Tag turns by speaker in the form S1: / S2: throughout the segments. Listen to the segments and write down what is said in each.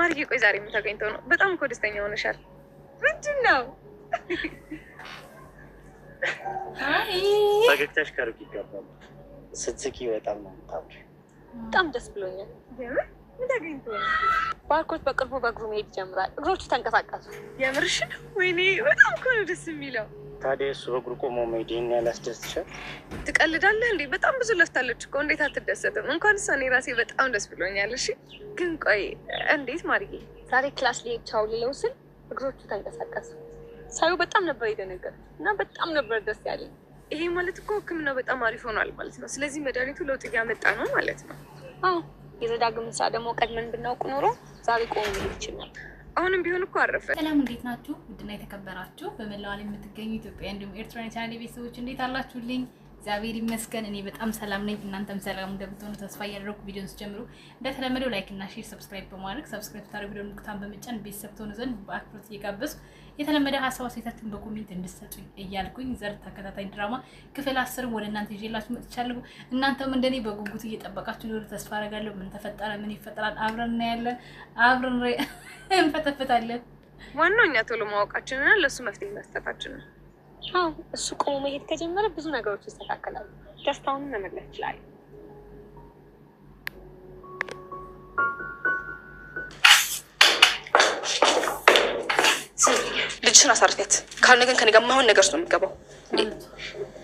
S1: ማርዬ ቆይ ዛሬ ምን ተገኝቶ ነው? በጣም እኮ ደስተኛ ሆነሻል። ምንድን ነው?
S2: ፈገግታሽ ከሩቅ ይገባል። ስትስቂ በጣም ነው የምታምሪው።
S1: በጣም ደስ ብሎኛል። ምን ተገኝቶ ነው? ባርኮት በቅርቡ በእግሩ መሄድ ይጀምራል። እግሮቹ ተንቀሳቀሱ። የምርሽ ነው? ወይኔ በጣም እኮ ነው ደስ የሚለው።
S2: ታዲያ እሱ በእግሩ ቆሞ መሄድ ይሄን ያህል ያስደስትሻል?
S1: ትቀልዳለህ እንዴ? በጣም ብዙ ለፍታለች እኮ እንዴት አትደሰትም? እንኳን እሷ እኔ ራሴ በጣም ደስ ብሎኛል። እሺ ግን ቆይ እንዴት ማርዬ ዛሬ ክላስ ሊሄድ ቻው ልለው ስል እግሮቹ ተንቀሳቀሱ። ሳዩ በጣም ነበር የደነገጥኩት እና በጣም ነበር ደስ ያለኝ። ይሄ ማለት እኮ ሕክምናው በጣም አሪፍ ሆኗል ማለት ነው። ስለዚህ መድኃኒቱ ለውጥ እያመጣ ነው ማለት ነው። አዎ የዘዳግም ስራ ደግሞ ቀድመን ብናውቅ ኖሮ ዛሬ ቆሞ መሄድ ይችላል። አሁንም ቢሆን እኮ አረፈ።
S3: ሰላም እንዴት ናችሁ? ውድና የተከበራችሁ በመላው ዓለም የምትገኙ ኢትዮጵያ እንዲሁም ኤርትራ ቻናል ቤተሰቦች እንዴት አላችሁልኝ? እግዚአብሔር ይመስገን እኔ በጣም ሰላም ነኝ። እናንተም ሰላም እንደምትሆኑ ተስፋ እያደረኩ ቪዲዮን ስጀምሩ እንደተለመደው ላይክ እና ሼር፣ ሰብስክራይብ በማድረግ ሰብስክራይብ ታደርጉ ደግሞ ምልክቱን በመጫን ቤተሰብ ትሆኑ ዘንድ በአክብሮት እየጋበዝኩ የተለመደ ሀሳብ አስተያየታችሁን በኮሜንት እንድትሰጡኝ እያልኩኝ ዘር ተከታታይ ድራማ ክፍል 10 ወደ እናንተ ይዤላችሁ መጥቻለሁ። እናንተም እንደኔ በጉጉት እየጠበቃችሁ ነው ተስፋ አደርጋለሁ። ምን ተፈጠረ፣ ምን ይፈጠራል አብረን እናያለን፣ አብረን እንፈተፍታለን።
S1: ዋናው እኛ ቶሎ ማወቃችንና ለሱ መፍትሄ መስጠታችን ነው። አዎ እሱ ቆሞ መሄድ ከጀመረ ብዙ ነገሮች ይስተካከላሉ። ደስታውን መመለስ ይችላል። ልጅሽን አሳርፊያት። ካልሆነ ግን ከኔ ጋር የማይሆን ነገር ነው የሚገባው።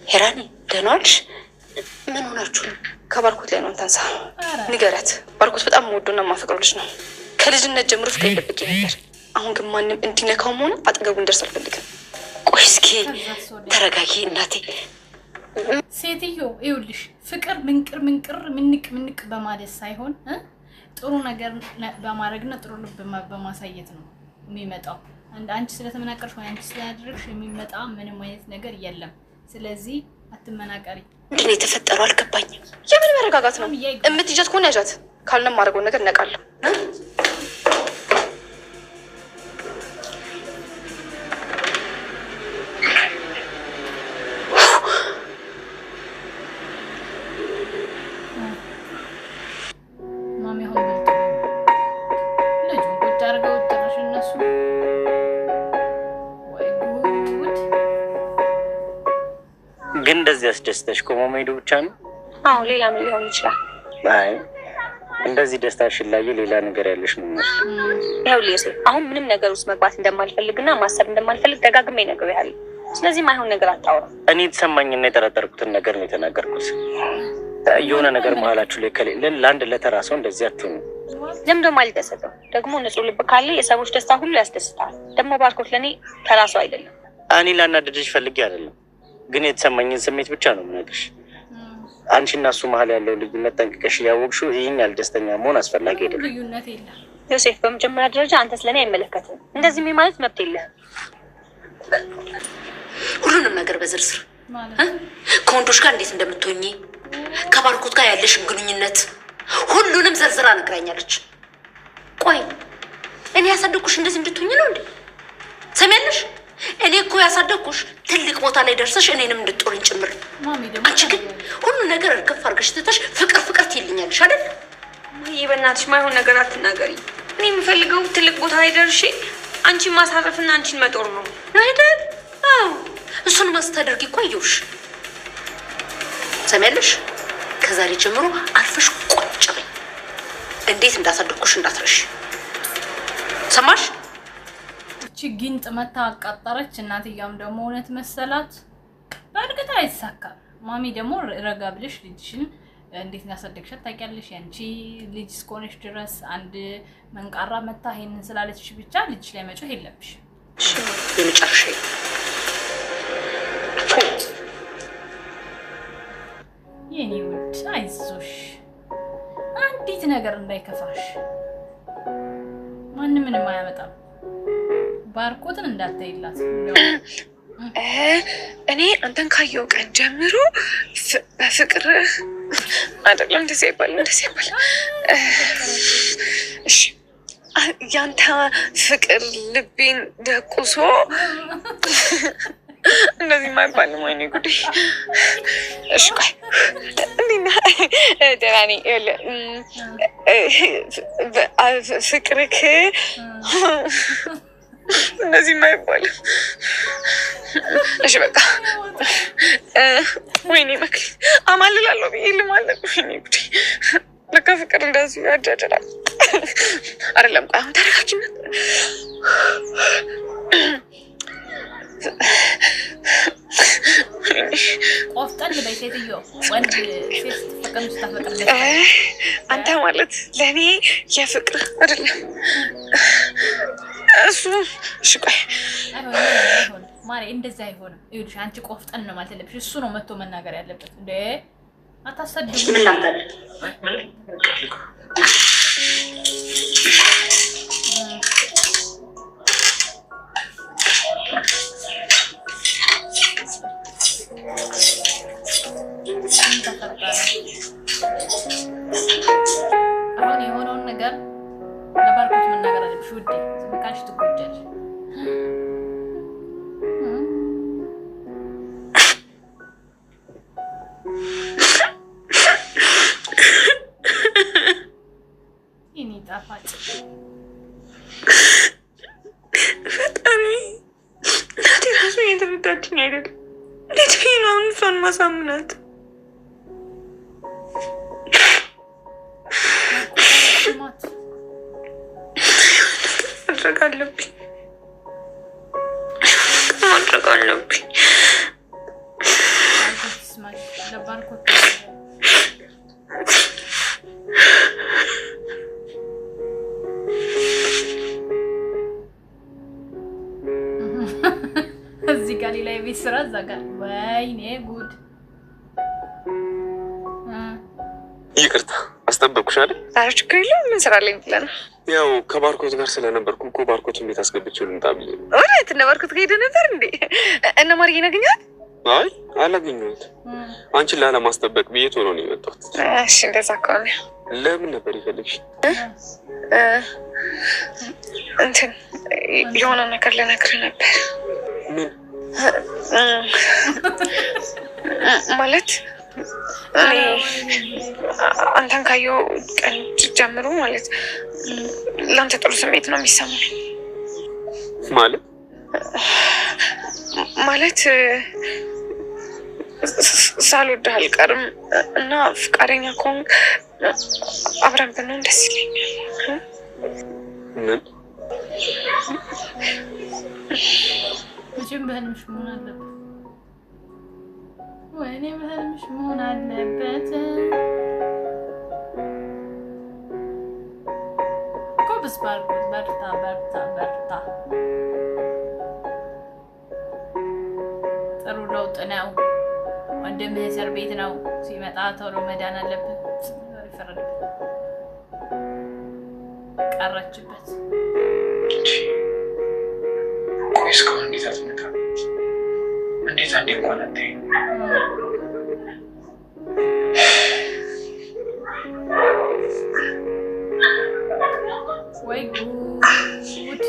S1: ሄራኒ ደህና ዋልሽ? ምን ሆናችሁ ነው? ከባርኮት ላይ ነው ታንሳ ንገሪያት። ባርኮት በጣም የምወደውና የማፈቅረው ልጅ ነው። ከልጅነት ጀምሮ ፍቅር ይደብቅ ነበር። አሁን ግን ማንም እንዲነካውም ሆነ አጠገቡ እንደርስ አልፈልግም። ቆይ እስኪ ተረጋጊ እናቴ።
S3: ሴትዮ ይኸውልሽ ፍቅር ምንቅር ምንቅ በማለት ሳይሆን ጥሩ ነገር በማድረግና ጥሩ ልብ በማሳየት ነው የሚመጣው። አንቺ ስለተመናቀርሽ ወይ አንቺ ስላደረግሽ የሚመጣ ምንም አይነት ነገር የለም። ስለዚህ አትመናቀሪ።
S1: ምንድን ነው የተፈጠረው? አልገባኝም። የምን መረጋጋት ነው? እምትይዣት ከሆነ ያዣት፣ ካልሆነ የማደርገውን ነገር እነቃለሁ።
S2: ግን እንደዚህ አስደስተሽ ቆሞ መሄዱ ብቻ ነው?
S1: አዎ ሌላ ምን ሊሆን ይችላል?
S2: አይ እንደዚህ ደስታሽን ላይ ሌላ ነገር ያለሽ ነው ማለት ነው።
S1: ይኸውልህ አሁን ምንም ነገር ውስጥ መግባት እንደማልፈልግና ማሰብ እንደማልፈልግ ደጋግሜ ነገር ያለ። ስለዚህ ማይሆን ነገር አታውራ።
S2: እኔ የተሰማኝና የጠረጠርኩትን ነገር ነው የተናገርኩት። የሆነ ነገር መሀላችሁ ላይ ከሌለ ለአንድ ለተራ ሰው እንደዚህ አትሁኑ።
S1: ለምን ደግሞ አልደሰተም? ደግሞ ንጹህ ልብ ካለ የሰዎች ደስታ ሁሉ ያስደስታል። ደግሞ ባርኮት ለእኔ ተራ ሰው አይደለም።
S2: እኔ ላናደድሽ ፈልጌ አይደለም፣ ግን የተሰማኝን ስሜት ብቻ ነው የምነግርሽ። አንቺና እሱ መሀል ያለው ልዩነት ጠንቅቀሽ እያወቅሽው ይህን ያህል ደስተኛ መሆን አስፈላጊ አይደለም።
S3: ልዩነት የለም
S1: ዮሴፍ። በመጀመሪያ ደረጃ አንተ ስለኔ አይመለከትም። እንደዚህ ማለት መብት የለህም።
S4: ሁሉንም ነገር በዝርዝር ከወንዶች ጋር እንዴት እንደምትሆኚ ከባርኮት ጋር ያለሽን ግንኙነት ሁሉንም ዘርዝራ ነግራኛለች። ቆይ እኔ ያሳደኩሽ እንደዚህ እንድትሆኚ ነው እንዴ? ሰሚያለሽ? እኔ እኮ ያሳደኩሽ ትልቅ ቦታ ላይ ደርሰሽ እኔንም እንድትጦሪኝ ጭምር። አንቺ ግን ሁሉ ነገር እርግፍ አድርገሽ ትተሽ ፍቅር ትይልኛለሽ አይደል?
S1: ማይ በእናትሽ ማይሆን ነገር አትናገሪ። እኔ የምፈልገው ትልቅ ቦታ ላይ ደርሼ አንቺን ማሳረፍና አንቺን መጦር ነው
S4: አይደል? አዎ እሱን ማስተዳደርጊ እኮ አየሁሽ። ሰሚያለሽ? ከዛሬ ጀምሮ አልፈሽ ቁጭ በይ። እንዴት እንዳሳደኩሽ እንዳትረሽ። ሰማሽ?
S3: ጊንጥ መታ አቃጠረች። እናትያም ደግሞ እውነት መሰላት። በእርግጥ አይሳካም። ማሚ ደግሞ ረጋ ብለሽ ልጅሽን እንዴት እንዳሳደግሻት ታውቂያለሽ። ያንቺ ልጅ እስከሆነሽ ድረስ አንድ መንቃራ መታ ይሄንን ስላለችሽ ብቻ ልጅሽ ላይ መጮህ የለብሽ።
S4: የመጨረሻ
S3: የኔ ውድ አይዞሽ፣ አንዲት ነገር እንዳይከፋሽ። ማንም ምንም አያመጣም። ባርኮትን እንዳታይላት።
S1: እኔ አንተን ካየው ቀን ጀምሮ በፍቅር አይደለም እንደዚህ ይባል። እሺ ያንተ ፍቅር ልቤን ደቁሶ እንደዚህ የማይባልም ወይኔ ጉዴ። እሺ ቆይ እንዴና ደህና ነኝ። ፍቅርክ እንደዚህ የማይባልም። እሺ በቃ ወይኔ መክሊት አማልላለሁ ብዬ ልማለል። ወይኔ ጉዴ ለካ ፍቅር እንደዚህ ያጃጅላል። አይደለም ቆይ አሁን ተረጋጊና
S3: ቆፍጠን በይ ሴትዮ። ወንድ ሴት ስትፈቀም ስታፈቅር
S1: አንተ ማለት ለእኔ የፍቅር አይደለም እሱ። እሺ ቆይ
S3: ማሬ እንደዛ አይሆንም። ይኸውልሽ አንቺ ቆፍጠን ነው ማለት ያለብሽ። እሱ ነው መጥቶ መናገር ያለበት። እንዴ አታሰድቡ።
S4: ምን ላምጣልህ?
S3: አሁን የሆነውን ነገር ለባርኮት መናገር አለብሽ ውዴ። ዝም ካልሽ ትጎጃለሽ። ይሄኔ ጣፋጭ
S1: ፈጣሪ እናቴ ራሱ እየተረዳችኝ አይደለም። እንዴት ብዬ ነው አሁን እሷን ማሳምናት? ማድረግ አለብኝ ማድረግ አለብኝ።
S3: ለባርኮት እዚህ ጋር ሌላ የቤት ስራ እዛ ጋር ወይኔ ጉድ።
S5: ይቅርታ አስጠበቅኩሽ አይደል?
S1: ዛሬ ችግር የለውም። ምን ስራ አለኝ ብለህ ነው?
S5: ያው ከባርኮት ጋር ስለነበርኩ እኮ ባርኮትን ቤት አስገብቼው ልምጣ ብዬ ነው።
S1: እውነት እነ ባርኮት ጋር ሄደህ ነበር እንዴ? እነ ማርዬን አገኘሃት?
S5: አይ አላገኘሁትም። አንቺን ላለማስጠበቅ ብዬ ቶሎ ነው የመጣሁት።
S1: እሺ እንደዛ ከሆነ
S5: ለምን ነበር የፈለግሽ?
S1: እንትን የሆነ ነገር ልነግርህ ነበር።
S5: ምን
S1: ማለት እኔ አንተን ካየሁ ቀን ጀምሮ ማለት ለአንተ ጥሩ ስሜት ነው የሚሰማኝ። ማለት ሳልወድህ አልቀርም እና ፈቃደኛ ከሆንክ አብረን ብንሆን ደስ ይለኛል።
S5: ምን
S3: መቼም በህልምሽ መሆን አለበት። ወይኔ በህልምሽ መሆን አለበት። ጎበዝ ባርኮት፣ በርታ በርታ በርታ። ጥሩ ለውጥ ነው። ወንድምህ እስር ቤት ነው። ሲመጣ ቶሎ መዳን አለብን። ይፈረድበት። ቀረችበት።
S6: ቆይ እስካሁን እንዴት አትመጣም? እንዴት አንዴ እንኳን አታይም?
S3: ወይ ጉድ!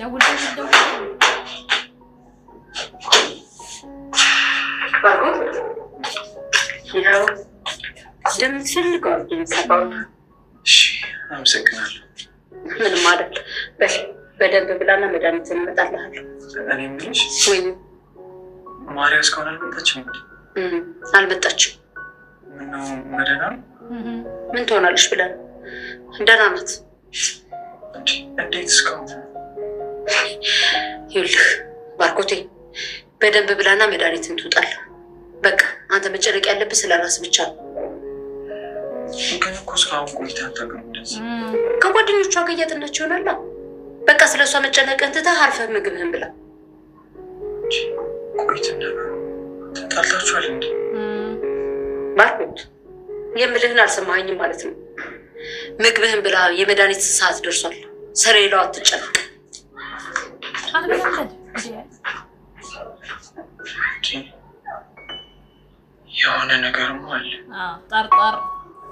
S3: ደውል ደውል ደውል።
S4: ባርኮት ያው እንደምትፈልገው የሚሰራው።
S6: እሺ አመሰግናለሁ።
S4: ምንም አይደል። በደንብ ብላና መድኃኒትን እመጣልሃለሁ።
S6: እኔ የምልሽ
S4: ወይ
S6: ማርያ እስካሁን አልመጣችም?
S4: አልመጣችም።
S6: ምነው መደና ነው?
S4: ምን ትሆናለች ብለን ደህና ናት።
S6: እንዴት እስካሁን?
S4: ይኸውልህ ባርኮቴ በደንብ ብላና መድኃኒትን ትውጣለህ። በቃ አንተ መጨነቅ ያለብህ ስለ ራስ ብቻ ነው።
S6: ግን እኮ እስካሁን ቆይታ አታውቅም እንደዚህ።
S4: ከጓደኞቿ ጋር እያጠናች ይሆናላ። በቃ ስለ እሷ መጨነቅህን ትተህ አርፈህ ምግብህን ብላ።
S6: ቆይትና ተጣልታችኋል እንዴ?
S4: ባርኮት የምልህን አልሰማኸኝም ማለት ነው። ምግብህን ብላ፣ የመድኃኒት ሰዓት ደርሷል። ስለሌላው አትጨነቅ።
S6: የሆነ ነገርም አለ።
S3: ጠርጠር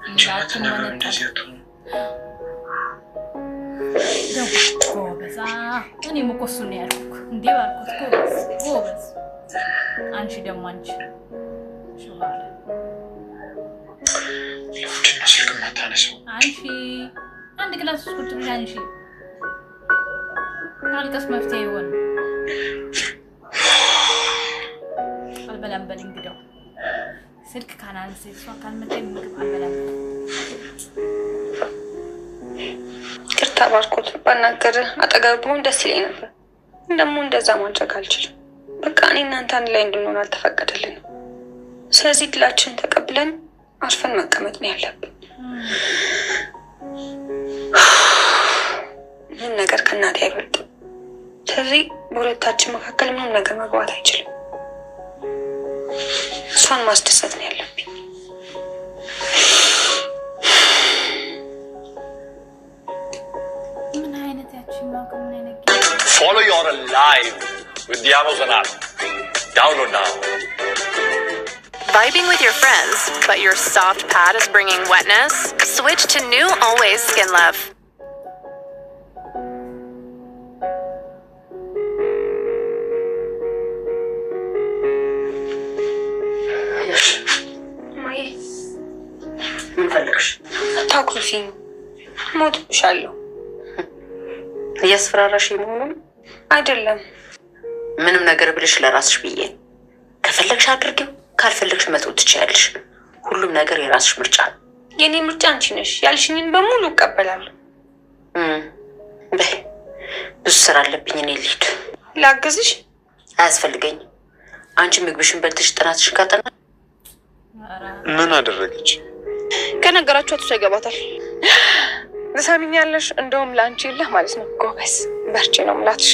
S6: እንጂ ነገር እንደዚህ አትሆንም።
S3: ጎበዝ እኔም እኮ እሱን ነው ያልኩት እንዴ ባልኩት ጎበዝ አንቺ ደግሞ አንቺ ሹባለ
S6: ለምንድን ነው ስልክ የማታነሳው?
S3: አንቺ አንድ ክላስ ውስጥ ቁጭ ብለሽ አንቺ ካልቀስ መፍትሄ ይሆን አልበላም በል እንግዲያው ስልክ ካናንስ እሷ ካልመጣኝ ምግብ አልበላም።
S1: ቅርታ ባርኮት ባናገር አጠገብም ደስ ይለኝ ነበር። ደግሞ እንደዛ ማድረግ አልችልም። በቃ እኔ እናንተ አንድ ላይ እንድንሆን አልተፈቀደልንም። ስለዚህ ድላችንን ተቀብለን አርፈን መቀመጥ ነው ያለብን። ምንም ነገር ከእናቴ አይበልጥም። ስለዚህ በሁለታችን መካከል ምንም ነገር መግባት አይችልም። እሷን ማስደሰት ነው ያለብኝ።
S3: ምን አይነት ያቺማ ከምን አይነት
S7: Follow your life with the Amazon app. Download now.
S8: Vibing with your friends, but your soft pad is bringing wetness? Switch to new Always Skin Love.
S4: ምን ፈልግሽ?
S1: ታኩርፊኝ ሞትብሻለሁ።
S4: እያስፈራራሽ መሆኑን
S1: አይደለም።
S4: ምንም ነገር ብልሽ ለራስሽ ብዬ ከፈለግሽ አድርጊው፣ ካልፈለግሽ መተው ትችያለሽ። ሁሉም ነገር የራስሽ ምርጫ ነው።
S1: የኔ ምርጫ አንቺ ነሽ። ያልሽኝን በሙሉ እቀበላለሁ።
S4: በይ ብዙ ስራ አለብኝ፣ እኔ ልሂድ።
S1: ላግዝሽ?
S4: አያስፈልገኝም። አንቺ ምግብሽን በልተሽ ጥናትሽን ካጠና
S5: ምን አደረገች?
S1: ከነገራችኋት እሷ ይገባታል። ትሰሚኛለሽ? እንደውም ለአንቺ የለህ ማለት ነው። ጎበዝ በርቺ ነው የምላት። እሺ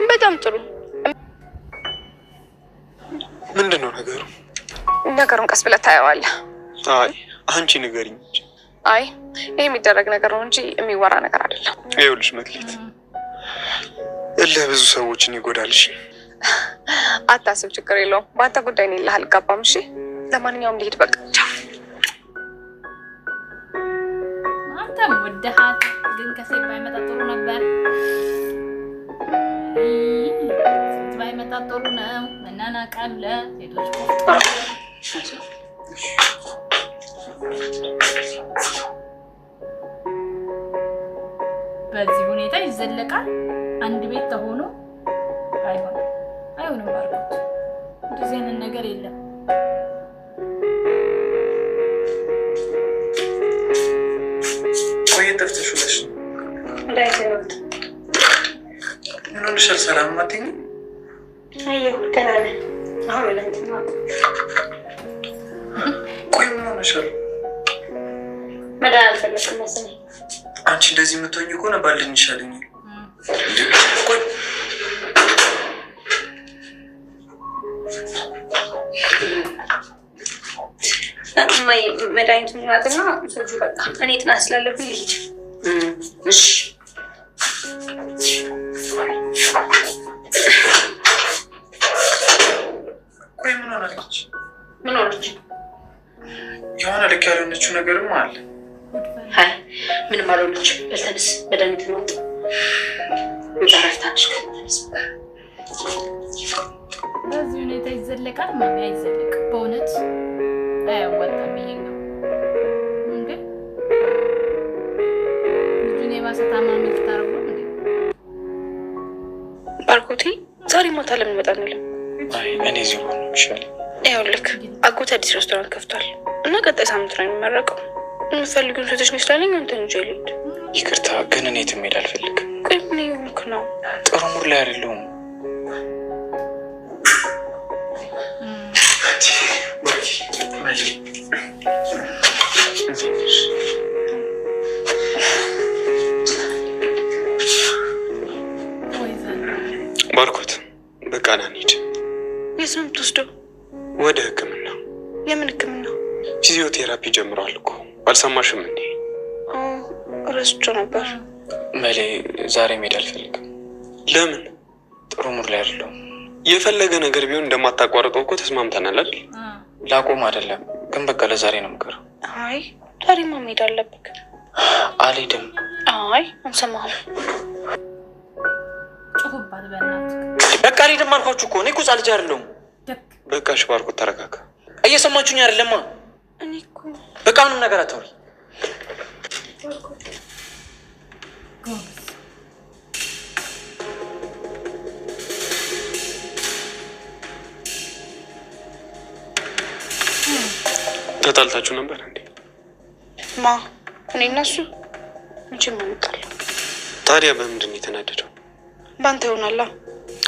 S1: በጣም ጥሩ።
S5: ምንድን ነው ነገሩ?
S1: ነገሩን ቀስ ብለህ ታየዋለህ።
S5: አይ አንቺ ንገሪኝ።
S1: አይ ይህ የሚደረግ ነገር ነው እንጂ የሚወራ ነገር አይደለም።
S5: ይኸውልሽ መክሊት፣ እልህ ብዙ ሰዎችን ይጎዳል። እሺ
S1: አታስብ፣ ችግር የለውም። በአንተ ጉዳይ እኔ እልህ አልጋባም። እሺ ለማንኛውም ልሂድ በቃ።
S3: አንተም ወደሃት ግን ከሴት ባይመጣ ጥሩ ነበር። ሴት ባይመጣ ጥሩ ነው። መናናቅ አለ። ሴቶች በዚህ ሁኔታ ይዘለቃል? አንድ ቤት ተሆኖ አይሆንም ባርኮት፣ እንደዚህ አይነት ነገር የለም።
S6: ቆይ ጠፍተሽ ውለሽ
S1: እንዳይዘሩት
S6: ምን ሆነሻል? ሰላም አትይኝ?
S1: አየሁ ገና ነህ። አሁን ለእንትን ነው።
S6: ቆይ ምን ሆነሻል?
S1: መዳን አልፈለግኩም መሰለኝ።
S6: አንቺ እንደዚህ የምትሆኝ ከሆነ ባልኝ ይሻለኛል። ቆይ
S1: መድኃኒቱን ናትና ሰጁ በቃ እኔ ጥናት ስላለብኝ ልሂድ።
S4: እሺ
S6: ቆይ ምን ሆናለች?
S1: ምን ሆነች?
S4: የሆነ
S6: ልክ ያልሆነችው ነገርም አለ።
S4: አይ ምንም አልሆነች። በልተንስ መድኃኒት ነው ዛራፍታንሽ
S3: በዚህ ሁኔታ ይዘለቃል? ማን አይዘለቅ? በእውነት አያዋጣም። ይሄኛው እንዴ ልጁን የባሰ ታማሚ ልታረጉ እንዴ?
S1: ባርኮቴ ዛሬ ማታ ለምን መጣንልህ?
S6: አይ እኔ እዚሁ ሆኖ ይሻላል።
S1: ይኸውልህ አጎቴ አዲስ ሬስቶራንት ከፍቷል እና ቀጣይ ሳምንት ነው የሚመረቀው። የምፈልጉን ሴቶች ነው ስላለኝ አንተን እንጂ ልሂድ።
S6: ይቅርታ ግን እኔ የትም መሄድ አልፈልግም።
S1: ቆይ ምን እየሆንክ ነው?
S6: ጥሩ ሙድ ላይ አይደለሁም።
S5: ባርኮት በቃ ና እንሂድ።
S1: የት ነው የምትወስደው?
S5: ወደ ሕክምና።
S1: የምን ሕክምና?
S5: ፊዚዮቴራፒ ጀምሯል እኮ አልሰማሽም እንዴ?
S1: ረስቼው ነበር።
S6: መሌ ዛሬ መሄድ አልፈልግም።
S5: ለምን?
S6: ጥሩ ሙድ ላይ አይደለሁም።
S5: የፈለገ ነገር ቢሆን እንደማታቋርጠው እኮ ተስማምተናል አይደል?
S6: ላቆም አይደለም ግን በቃ ለዛሬ ነው የምቀረው።
S1: አይ ዛሬማ መሄድ አለብህ።
S6: አልሄድም።
S1: አይ አንሰማሁም።
S3: ጮህባት በእናትህ።
S9: በቃ ልሂድም አልኳችሁ እኮ እኔ እኮ ልጅ አይደለሁም።
S5: በቃ እሺ ባርኮት ተረጋጋ።
S9: እየሰማችሁኝ አይደለማ?
S1: እኔ እኮ
S9: በቃ ምንም ነገር አታውሪ።
S5: ተጣልታችሁ ነበር እንዴ?
S1: ማ እኔ እና እሱ መቼም አንጣላም።
S5: ታዲያ በምንድን ነው የተናደደው?
S1: በአንተ ይሆናላ።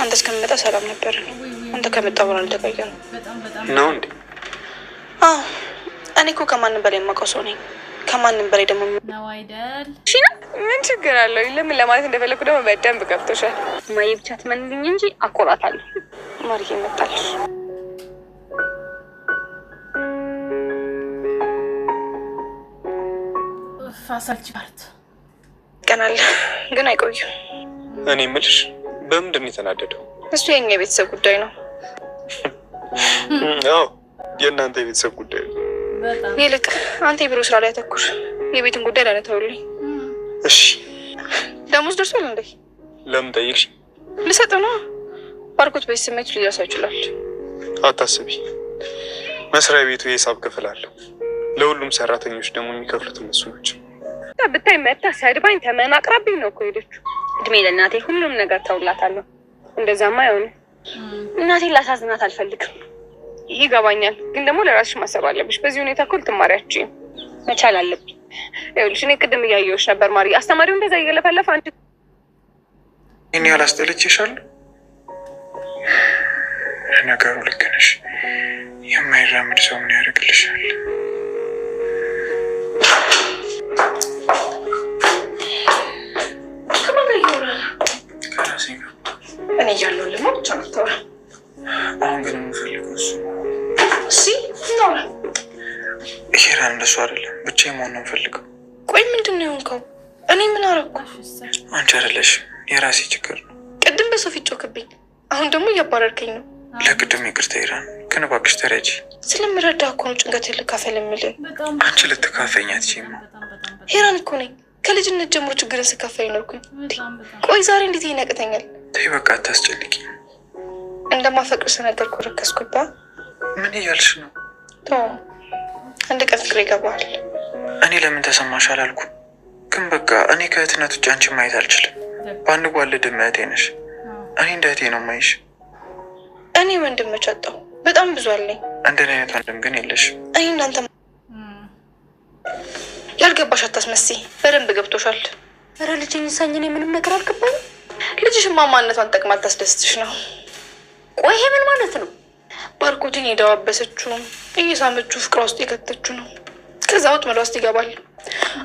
S1: አንተ እስከምመጣ ሰላም ነበር። አንተ ከመጣ በኋላ አልተቀየረም
S5: ነው እንዴ?
S1: አዎ እኔ እኮ ከማንም በላይ የማውቀው ሰው ነኝ። ከማንም በላይ ደግሞ
S3: ነው አይደል?
S1: እሺ ምን ችግር አለው? ለምን ለማለት እንደፈለኩ ደግሞ በደንብ ገብቶሻል። ማየ ብቻ ትመንልኝ እንጂ አቆራታለሁ። ማርዬ መጣልሽ።
S3: ፋሳልች ፓርት
S1: ቀናል ግን አይቆይም።
S5: እኔ የምልሽ በምንድን ነው የተናደደው?
S1: እሱ የኛ የቤተሰብ ጉዳይ ነው።
S5: አዎ የእናንተ የቤተሰብ ጉዳይ ነው።
S3: በጣም
S1: ይልቅ አንተ የቢሮ ስራ ላይ አተኩር። የቤትን ጉዳይ ለእኔ ተውልኝ።
S5: እሺ
S1: ደሞዝ ደርሷል እንዴ?
S5: ለምን ጠይቅሽ?
S1: ልሰጥ ነው። ባርኮት በዚህ ስሜት ሊደርስ ይችላል።
S5: አታስቢ፣ መስሪያ ቤቱ የሂሳብ ክፍል አለው። ለሁሉም ሰራተኞች ደግሞ የሚከፍሉት እነሱ ናቸው።
S1: ብታይ መታ ሰድባኝ ተመናቅራብኝ ነው እኮ ሄደችው። እድሜ ለእናቴ ሁሉም ነገር ተውላታለሁ። እንደዛማ አይሆንም። እናቴን ላሳዝናት አልፈልግም። ይገባኛል፣ ግን ደግሞ ለራስሽ ማሰብ አለብሽ። በዚህ ሁኔታ እኮ ልትማሪያችም መቻል አለብኝ። ይኸውልሽ እኔ ቅድም እያየሁሽ ነበር ማሪ። አስተማሪው እንደዛ እየለፈለፈ አንቺ
S6: እኔ ያላስጠለችሻለሁ። ነገሩ ልክ ነሽ። የማይራምድ ሰው ምን ያደርግልሻል? ከራሴ ጋር
S1: እኔ እያለሁ ልማ ብቻ ምታወራ።
S6: አሁን ግን የምፈልገው እሱ
S1: እሺ እናውራ።
S6: ሄራን እንደሱ አይደለም፣ ብቻዬን መሆን ነው የምፈልገው።
S1: ቆይ ምንድን ነው የሆንከው? እኔ ምን አደረኩ?
S6: አንቺ አይደለሽም፣ የራሴ ችግር ነው።
S1: ቅድም በሰው ፊት ጮክብኝ፣ አሁን ደግሞ እያባረርከኝ ነው።
S6: ለቅድም ይቅርታ ሄራን፣ ግን እባክሽ ተረጂ።
S1: ስለምረዳ እኮ ነው ጭንቀት ልካፈል የምልህ።
S6: አንቺ ልትካፈኝ አትችይም።
S1: ሄራን እኮ ነኝ። ከልጅነት ጀምሮ ችግርን ስካፈል ይኖርኩኝ። ቆይ ዛሬ እንዴት ይነቅተኛል?
S6: ተይ በቃ አታስጨንቂ።
S1: እንደማፈቅር ስነገርኩ ረከስኩባ።
S6: ምን እያልሽ ነው?
S1: አንድ ቀን ፍቅር ይገባዋል።
S6: እኔ ለምን ተሰማሽ አላልኩም፣ ግን በቃ እኔ ከእህትነት ውጭ አንቺ ማየት አልችልም። በአንድ ጓልድ እህቴ ነሽ። እኔ እንደ እህቴ ነው የማይሽ።
S1: እኔ ወንድም መቻጣው በጣም ብዙ አለኝ።
S6: እንደኔ አይነት ወንድም ግን የለሽም።
S1: እኔ እናንተ ያልገባሽ አታስመስይ፣ በደንብ ገብቶሻል። ኧረ ልጅ ይሳኝ፣ እኔ ምንም ነገር አልገባኝም። ልጅሽማ ማንነቷን ጠቅማ ታስደስትሽ ነው። ቆይ ይሄ ምን ማለት ነው? ባርኮትን የደዋበሰችው እየሳመችው ፍቅሯ ውስጥ የከተችው ነው። ከዛ ወጥመዷ ውስጥ ይገባል።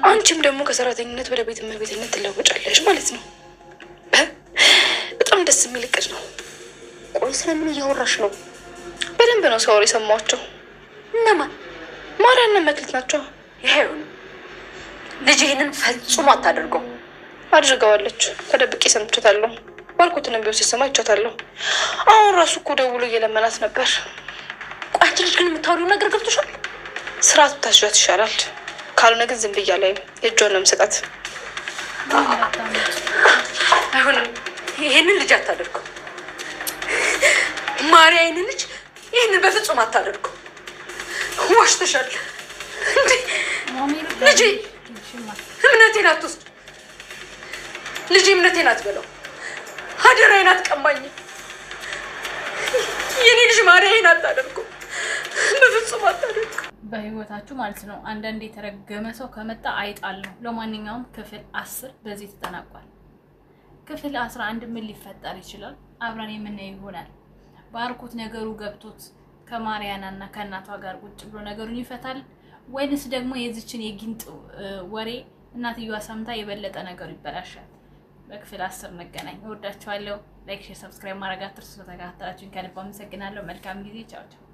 S1: አንቺም ደግሞ ከሰራተኝነት ወደ ቤት እመቤትነት ትለወጫለሽ ማለት ነው። በጣም ደስ የሚል እቅድ ነው። ቆይ ስለምን እያወራሽ ነው? በደንብ ነው ሰው የሰማቸው። እነማን? ማርያና መክሊት ናቸው።
S4: ይሄው ልጅ ይሄንን ፈጽሞ አታደርገው።
S1: አድርገዋለች። ተደብቄ ሰምቻታለሁ። ባርኮትን ቢሆን ሲሰማ ይቻታለሁ። አሁን ራሱ እኮ ደውሎ እየለመናት ነበር።
S4: ቆይ አንቺ ልጅ ግን የምታወሪው ነገር ገብቶሻል?
S1: ስርዓት ብታስዣት ይሻላል። ካልሆነ ግን ዝም ብያ ላይ የእጇን ነው የምሰጣት።
S4: አይሆንም። ይሄንን ልጅ አታደርገው ማርያ። ይሄንን ልጅ ይሄንን በፍጹም አታደርገው። ዋሽተሻል እንዴ? ልጄ እምነቴን አትወስድ። ልጄ እምነቴን አትበለው። አደራዬን አትቀማኝ። የኔ ልጅ ማርያ ይሄን አታደርገው፣ በፍጹም አታደርገው።
S3: በህይወታችሁ ማለት ነው። አንዳንድ የተረገመ ሰው ከመጣ አይጣል ነው። ለማንኛውም ክፍል 10 በዚህ ተጠናቋል። ክፍል 11 ምን ሊፈጠር ይችላል አብረን የምናየው ይሆናል። ባርኮት ነገሩ ገብቶት ከማርያና እና ከእናቷ ጋር ቁጭ ብሎ ነገሩን ይፈታል ወይንስ ደግሞ የዚችን የጊንጥ ወሬ እናትየዋ ሰምታ የበለጠ ነገሩ ይበላሻል? በክፍል 10 እንገናኝ። እወዳችኋለሁ። ላይክ፣ ሼር፣ ሰብስክራይብ ማድረግ አትርሱ። ተከታተላችሁኝ ከልብ አመሰግናለሁ። መልካም ጊዜ። ቻው ቻው።